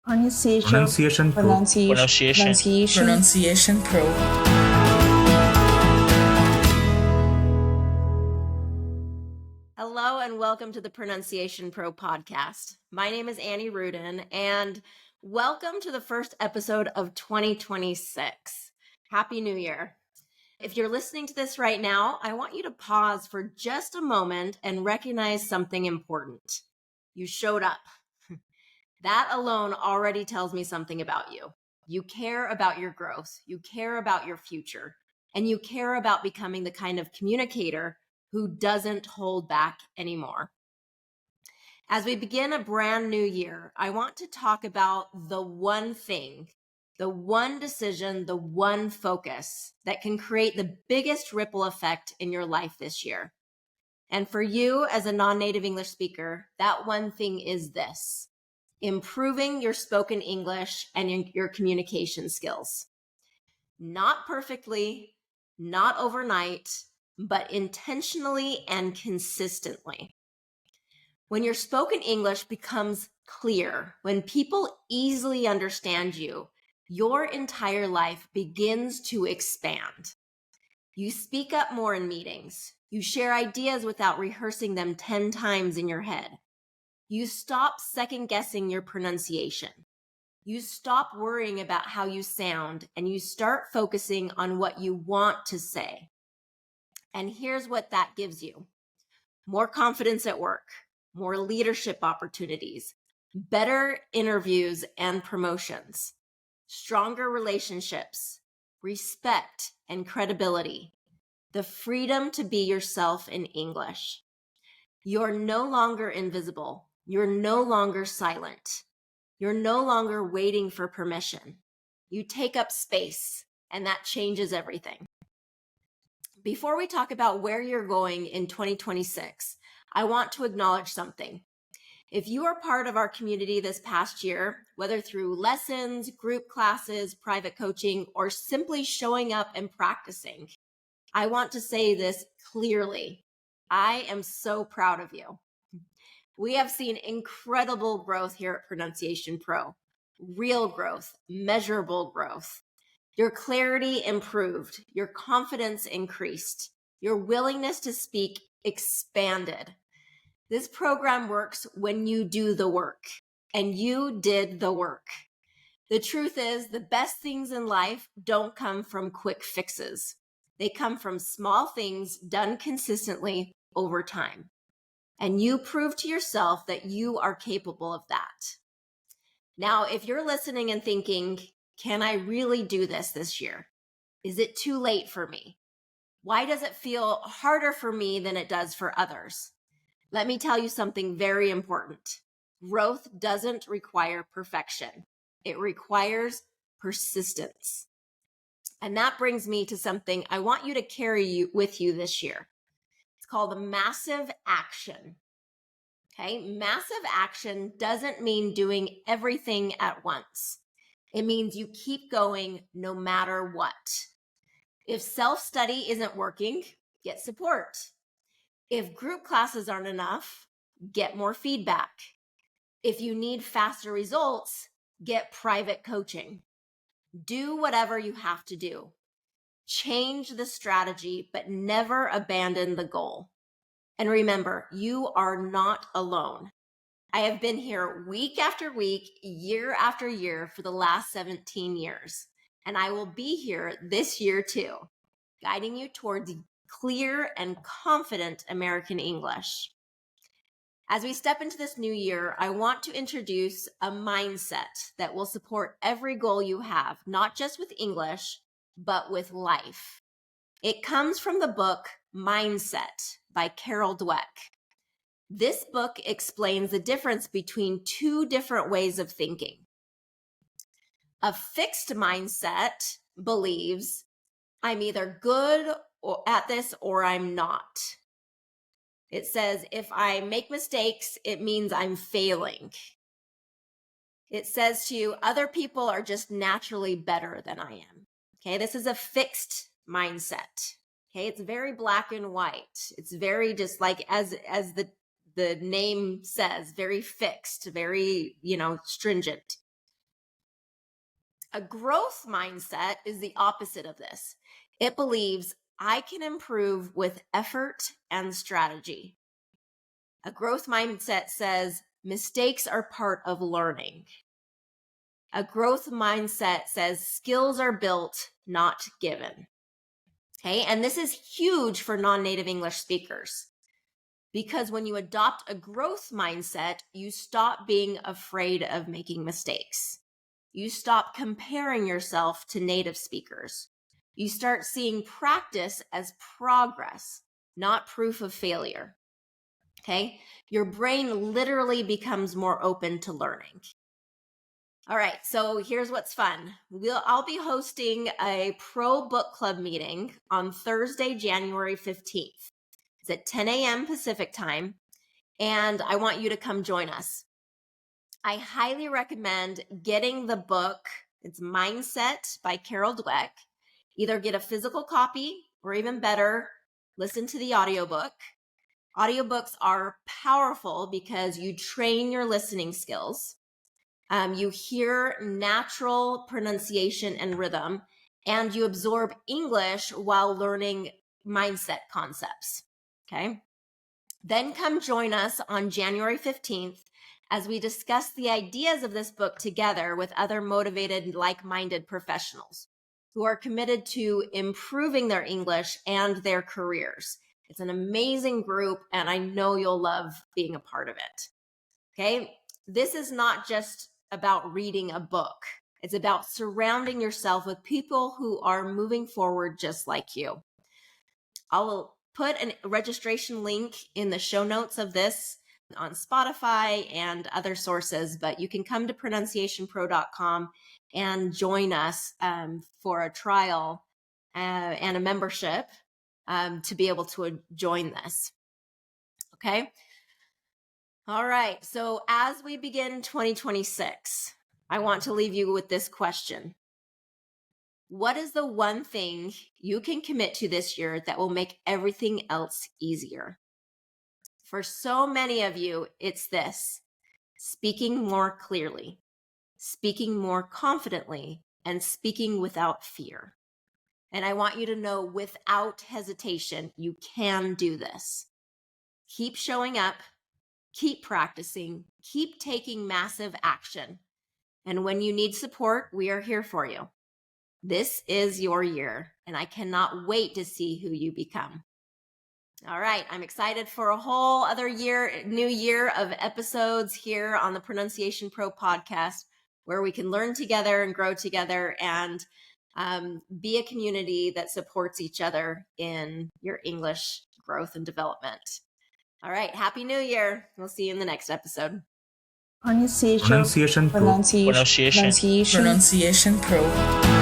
Pronunciation Pro. Pronunciation Pro. Hello and welcome to the Pronunciation Pro podcast. My name is Annie Rudin and welcome to the first episode of 2026. Happy New Year. If you're listening to this right now, I want you to pause for just a moment and recognize something important. You showed up. That alone already tells me something about you. You care about your growth, you care about your future, and you care about becoming the kind of communicator who doesn't hold back anymore. As we begin a brand new year, I want to talk about the one thing, the one decision, the one focus that can create the biggest ripple effect in your life this year. And for you as a non-native English speaker, that one thing is this: improving your spoken English and your communication skills. Not perfectly, not overnight, but intentionally and consistently. When your spoken English becomes clear, when people easily understand you, your entire life begins to expand. You speak up more in meetings. You share ideas without rehearsing them 10 times in your head. You stop second-guessing your pronunciation. You stop worrying about how you sound, and you start focusing on what you want to say. And here's what that gives you: more confidence at work, more leadership opportunities, better interviews and promotions, stronger relationships, respect and credibility, the freedom to be yourself in English. You're no longer invisible. You're no longer silent. You're no longer waiting for permission. You take up space, and that changes everything. Before we talk about where you're going in 2026, I want to acknowledge something. If you are part of our community this past year, whether through lessons, group classes, private coaching, or simply showing up and practicing, I want to say this clearly. I am so proud of you. We have seen incredible growth here at Pronunciation Pro. Real growth, measurable growth. Your clarity improved, your confidence increased, your willingness to speak expanded. This program works when you do the work, and you did the work. The truth is, the best things in life don't come from quick fixes. They come from small things done consistently over time. And you prove to yourself that you are capable of that. Now, if you're listening and thinking, can I really do this year? Is it too late for me? Why does it feel harder for me than it does for others? Let me tell you something very important. Growth doesn't require perfection. It requires persistence. And that brings me to something I want you to carry with you this year. It's called a massive action. Okay, massive action doesn't mean doing everything at once. It means you keep going no matter what. If self-study isn't working, get support. If group classes aren't enough, get more feedback. If you need faster results, get private coaching. Do whatever you have to do. Change the strategy, but never abandon the goal. And remember, you are not alone. I have been here week after week, year after year for the last 17 years. And I will be here this year too, guiding you towards clear and confident American English. As we step into this new year, I want to introduce a mindset that will support every goal you have, not just with English, but with life. It comes from the book Mindset by Carol Dweck. This book explains the difference between two different ways of thinking. A fixed mindset believes I'm either good at this or I'm not. It says if I make mistakes, it means I'm failing. It says to you, other people are just naturally better than I am. Okay, this is a fixed mindset. Okay, it's very black and white. It's very just like as the name says, very fixed, very, stringent. A growth mindset is the opposite of this. It believes I can improve with effort and strategy. A growth mindset says mistakes are part of learning. A growth mindset says skills are built, not given. Okay, and this is huge for non-native English speakers because when you adopt a growth mindset, you stop being afraid of making mistakes. You stop comparing yourself to native speakers. You start seeing practice as progress, not proof of failure. Okay, your brain literally becomes more open to learning. All right, so here's what's fun. I'll be hosting a pro book club meeting on Thursday, January 15th. It's at 10 a.m. Pacific time, and I want you to come join us. I highly recommend getting the book. It's Mindset by Carol Dweck. Either get a physical copy or even better, listen to the audiobook. Audiobooks are powerful because you train your listening skills. You hear natural pronunciation and rhythm, and you absorb English while learning mindset concepts. Okay. Then come join us on January 15th as we discuss the ideas of this book together with other motivated, like-minded professionals who are committed to improving their English and their careers. It's an amazing group, and I know you'll love being a part of it. Okay? This is not just about reading a book. It's about surrounding yourself with people who are moving forward just like you. I'll put a registration link in the show notes of this on Spotify and other sources, but you can come to pronunciationpro.com and join us for a trial and a membership to be able to join this. Okay? All right. So as we begin 2026, I want to leave you with this question. What is the one thing you can commit to this year that will make everything else easier? For so many of you, it's this: speaking more clearly, speaking more confidently, and speaking without fear. And I want you to know without hesitation, you can do this. Keep showing up, keep practicing, keep taking massive action. And when you need support, we are here for you. This is your year, and I cannot wait to see who you become. All right, I'm excited for a whole other new year of episodes here on the Pronunciation Pro podcast, where we can learn together and grow together and be a community that supports each other in your English growth and development. All right, Happy New Year. We'll see you in the next episode. Pronunciation Pro. Pronunciation Pro. Pronunciation Pro.